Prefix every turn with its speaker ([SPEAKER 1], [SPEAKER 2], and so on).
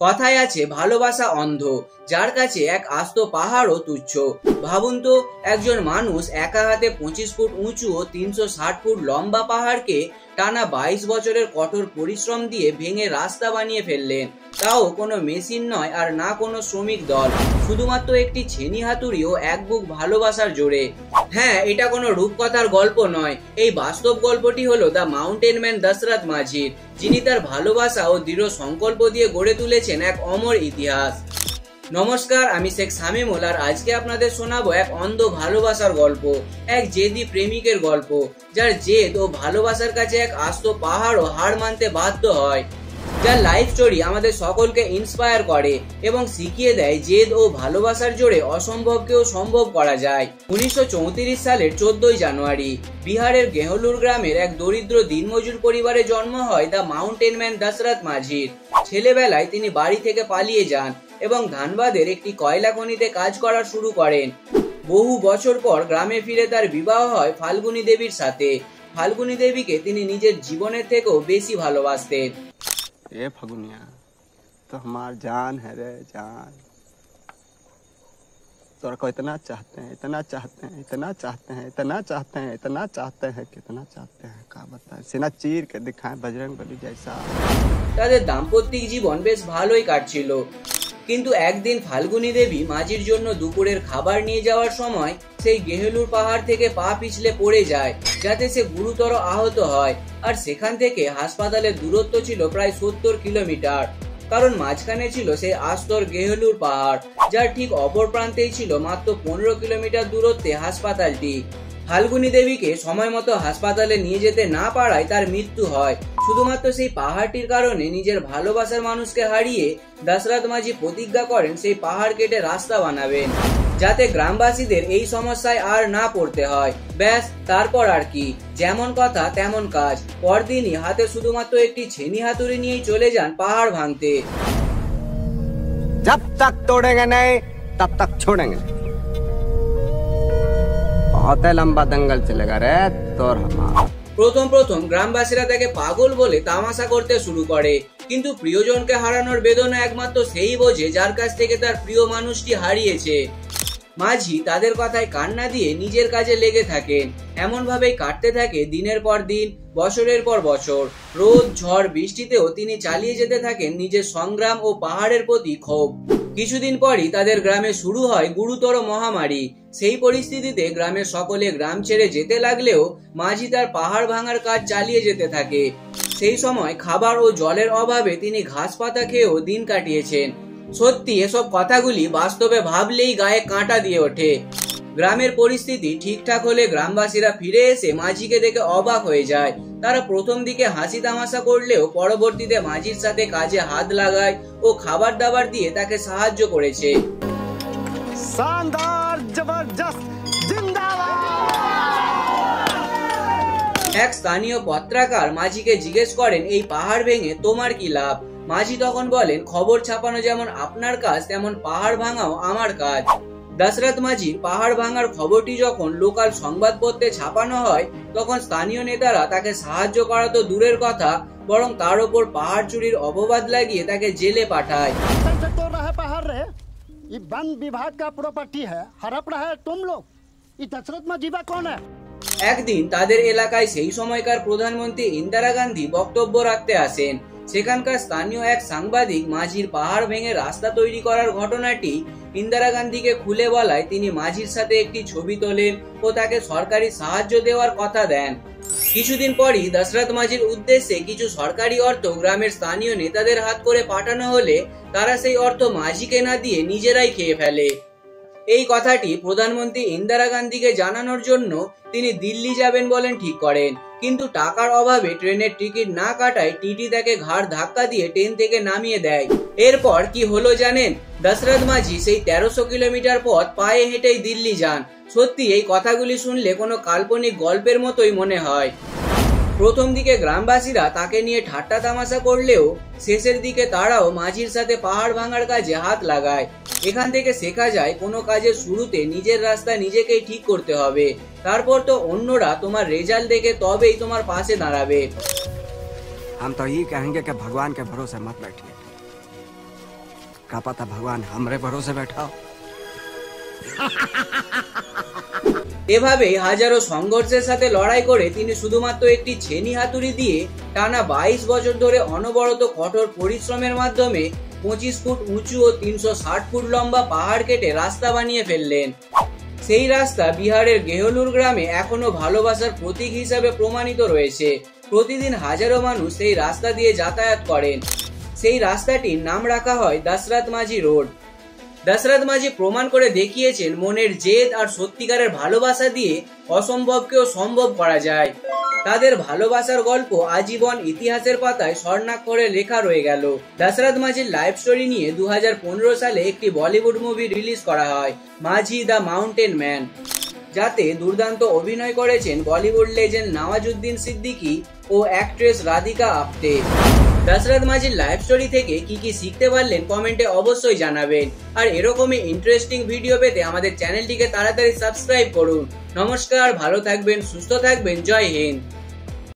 [SPEAKER 1] কথায় আছে ভালোবাসা অন্ধ, যার কাছে এক আস্ত পাহাড়ও তুচ্ছ। ভাবুন তো, একজন মানুষ একা হাতে 25 ফুট উঁচু ও 360 ফুট লম্বা পাহাড়কে টানা 22 বছরের কঠোর পরিশ্রম দিয়ে ভেঙে রাস্তা বানিয়ে ফেললেন। তাও কোনো মেশিন নয় আর না কোনো শ্রমিক দল, শুধুমাত্র একটি ছেনি হাতুড়ি ও এক বুক ভালোবাসার জোরে। হ্যাঁ, এটা কোনো রূপকথার গল্প নয়, এই বাস্তব গল্পটি হলো দ্য মাউন্টেন ম্যান দশরথ মাঝির, যিনি তার ভালোবাসা ও দৃঢ় সংকল্প দিয়ে গড়ে তুলেছেন এক অমর ইতিহাস। নমস্কার, আমি শেখ শামীমুল আর আজকে আপনাদের শোনাবো এক অন্ধ ভালোবাসার গল্প, এক জেদি প্রেমিকের গল্প, যার জেদ ও ভালোবাসার কাছে এক আস্ত পাহাড়ও হার মানতে বাধ্য হয়। যার লাইফ স্টোরি আমাদের সকলকে ইন্সপায়ার করে এবং শিখিয়ে দেয় জেদ ও ভালোবাসার জোরে অসম্ভবকেও সম্ভব করা যায়। 1934 সালের 14 জানুয়ারি বিহারের গেহলুর গ্রামের এক দরিদ্র দিনমজুর পরিবারে জন্ম হয় দ্য মাউন্টেন ম্যান দশরথ মাঝির। ছেলেবেলায় তিনি বাড়ি থেকে পালিয়ে যান এবং ধানবাদের একটি কয়লা খনিতে কাজ করা শুরু করেন। বহু বছর পর গ্রামে ফিরে তার বিবাহ হয় ফাল্গুনী দেবীর সাথে। ফাল্গুনী দেবীকে তিনি নিজের জীবনের থেকেও বেশি ভালোবাসতেন।
[SPEAKER 2] ए फगुनिया तो हमार जान है रे जान, तोरा को इतना चाहते हैं, इतना चाहते हैं, इतना चाहते हैं, इतना चाहते हैं, इतना चाहते हैं, कितना चाहते हैं, का बताएं, सीना चीर के दिखाएं बजरंगबली जैसा।
[SPEAKER 1] তাদের দাম্পত্যিক জীবন বেশ ভালোই কাটছিল, কিন্তু একদিন ফাল্গুনী দেবী মাঝির জন্য দুপুরের খাবার নিয়ে যাওয়ার সময় সেই গেহলুর পাহাড় থেকে পা পিছলে পড়ে যায়, যাতে সে গুরুতর আহত হয়। আর সেখান থেকে হাসপাতালের দূরত্ব ছিল প্রায় 70 কিলোমিটার, কারণ মাঝখানে ছিল সেই আস্তর গেহলুর পাহাড়, যার ঠিক অপর প্রান্তেই ছিল মাত্র 15 কিলোমিটার দূরত্বে হাসপাতালটি। ফাল্গুনী দেবীকে সময় মতো হাসপাতালে নিয়ে যেতে না পারায় তার মৃত্যু হয়। শুধুমাত্র সেই পাহাড়টির কারণে নিজের ভালোবাসার মানুষকে হারিয়ে দশরথ মাঝি প্রতিজ্ঞা করেন সেই পাহাড় কেটে রাস্তা বানাবেন, যাতে গ্রামবাসীদের এই সমস্যায় আর না পড়তে হয়। ব্যাস, তারপর আর কি, যেমন কথা তেমন কাজ। পরদিনই হাতে শুধুমাত্র একটি ছেনি হাতুড়ি নিয়েই চলে যান পাহাড় ভাঙতে।
[SPEAKER 2] जब तक तोड़ेंगे नहीं तब तक छोड़ेंगे। बहुत लंबा दंगल चलेगा रे तोर हमारा।
[SPEAKER 1] প্রথম গ্রামবাসীরা তাকে পাগল বলে তামাশা করতে শুরু করে, কিন্তু প্রিয়জনকে হারানোর বেদনা একমাত্র সেই বোঝে যার কাছ থেকে তার প্রিয় মানুষটি হারিয়েছে। মাঝি তাদের কথায় কান্না দিয়ে নিজের কাজে লেগে থাকেন। এমন ভাবেই কাটতে থাকে দিনের পর দিন, বছরের পর বছর। রোদ, ঝড়, বৃষ্টিতেও তিনি চালিয়ে যেতে থাকেন নিজের সংগ্রাম ও পাহাড়ের প্রতি ক্ষোভ। কিছুদিন পরই তাদের গ্রামে শুরু হয় গুরুতর মহামারী। সেই পরিস্থিতিতে গ্রামের সকলে গ্রাম ছেড়ে যেতে লাগলেও মাঝি তার পাহাড় ভাঙার কাজ চালিয়ে যেতে থাকে। সেই সময় খাবার ও জলের অভাবে তিনি ঘাস পাতা খেয়েও দিন কাটিয়েছেন। সত্যি, এসব কথাগুলি বাস্তবে ভাবলেই গায়ে কাঁটা দিয়ে ওঠে। গ্রামের পরিস্থিতি ঠিকঠাক হলে গ্রামবাসীরা ফিরে এসে মাঝিকে দেখে অবাক হয়ে যায়। তারা প্রথম দিকে হাসি তামাশা করলেও পরবর্তীতে মাঝির সাথে কাজে হাত লাগায় ও খাবার দাবার দিয়ে তাকে সাহায্য করেছে।
[SPEAKER 2] शानदार, जबरदस्त, जिंदाबाद।
[SPEAKER 1] এক স্থানীয় পত্রাকার মাঝিকে জিজ্ঞেস করেন, এই পাহাড় ভেঙে তোমার কি লাভ? মাঝি তখন বলেন, খবর ছাপানো যেমন আপনার কাজ, তেমন পাহাড় ভাঙাও আমার কাজ। দশরথ মাঝির পাহাড় ভাঙার খবরটি যখন লোকাল সংবাদপত্রে ছাপানো হয়, তখন স্থানীয় নেতারা তাকে সাহায্য করা তো দূরের কথা, বরং তার উপর পাহাড় চুরির অপবাদ লাগিয়ে তাকে জেলে পাঠায়।
[SPEAKER 3] ये वन विभाग का प्रॉपर्टी है, हड़प रहा है तुम लोग। ये दशरथ मांझीबा कौन है?
[SPEAKER 1] একদিন তাদের এলাকায় সেই সময়কার প্রধানমন্ত্রী ইন্দিরা গান্ধী বক্তব্য রাখতে আসেন। সেখানকার স্থানীয় এক সাংবাদিক মাঝির পাহাড় ভেঙে রাস্তা তৈরি করার ঘটনাটি ইন্দিরা গান্ধীকে খুলে বলায় তিনি মাঝির সাথে একটি ছবি তোলেন ও তাকে সরকারি সাহায্য দেওয়ার কথা দেন। কিছুদিন পরই দশরথ মাঝির উদ্দেশ্যে কিছু সরকারি অর্থ গ্রামের স্থানীয় নেতাদের হাত করে পাঠানো হলে তারা সেই অর্থ মাঝিকে না দিয়ে নিজেরাই খেয়ে ফেলে। এই কথাটি প্রধানমন্ত্রী ইন্দিরা গান্ধীকে জানানোর জন্য তিনি দিল্লি যাবেন বলেন ঠিক করেন, কিন্তু টাকার অভাবে ট্রেনের টিকিট না কাটায় টিটি তাকে ঘাড় ধাক্কা দিয়ে ট্রেন থেকে নামিয়ে দেয়। এরপর কি হলো জানেন? দশরথ মাঝি সেই 1300 কিলোমিটার পথ পায়ে হেঁটেই দিল্লি যান। সত্যি, এই কথাগুলি শুনলে কোনো কাল্পনিক গল্পের মতোই মনে হয়। প্রথম দিকে গ্রামবাসীরা তাকে নিয়ে ঠাট্টা তামাশা করলেও শেষের দিকে তারাও মাঝির সাথে পাহাড় ভাঙার কাজে হাত লাগায়। এখান থেকে শেখা যায়, কোনো কাজের শুরুতে নিজের রাস্তা নিজেকেই ঠিক করতে হবে, তারপর তো অন্যরা তোমার রেজাল্ট দেখে তবেই তোমার পাশে দাঁড়াবে।
[SPEAKER 2] हम तो ये कहेंगे कि भगवान के भरोसे मत बैठिए, का पता भगवान हमरे भरोसे बैठा हो।
[SPEAKER 1] এভাবেই হাজারো সংঘর্ষের সাথে লড়াই করে তিনি শুধুমাত্র একটি ছেনি হাতুড়ি দিয়ে টানা 22 বছর ধরে অনবরত কঠোর পরিশ্রমের মাধ্যমে 25 ফুট উঁচু ও 360 ফুট লম্বা পাহাড় কেটে রাস্তা বানিয়ে ফেললেন। সেই রাস্তা বিহারের গেহলুর গ্রামে এখনো ভালোবাসার প্রতীক হিসাবে প্রমাণিত রয়েছে। প্রতিদিন হাজারো মানুষ সেই রাস্তা দিয়ে যাতায়াত করেন। সেই রাস্তাটির নাম রাখা হয় দশরথ মাঝি রোড। দশরথ মাঝি প্রমাণ করে দেখিয়েছেন মনের জেদ আর সত্যিকারের ভালোবাসা দিয়ে অসম্ভবকেও সম্ভব করা যায়। তাদের ভালোবাসার গল্প আজীবন ইতিহাসের পাতায় স্বর্ণাক্ষরে লেখা রয়ে গেল। দশরথ মাঝির লাইফ স্টোরি নিয়ে 2015 সালে একটি বলিউড মুভি রিলিজ করা হয়, মাঝি দ্য মাউন্টেন ম্যান, যাতে দুর্দান্ত অভিনয় করেছেন বলিউড লেজেন্ড নওয়াজুদ্দিন সিদ্দিকী ও অ্যাক্ট্রেস রাধিকা আপ্তে। দশরথ মাঝির লাইফ স্টোরি থেকে কি কি শিখতে পারলেন কমেন্টে অবশ্যই জানাবেন। আর এরকমই ইন্টারেস্টিং ভিডিও পেতে আমাদের চ্যানেলটিকে তাড়াতাড়ি সাবস্ক্রাইব করুন। নমস্কার, ভালো থাকবেন, সুস্থ থাকবেন, জয় হিন্দ।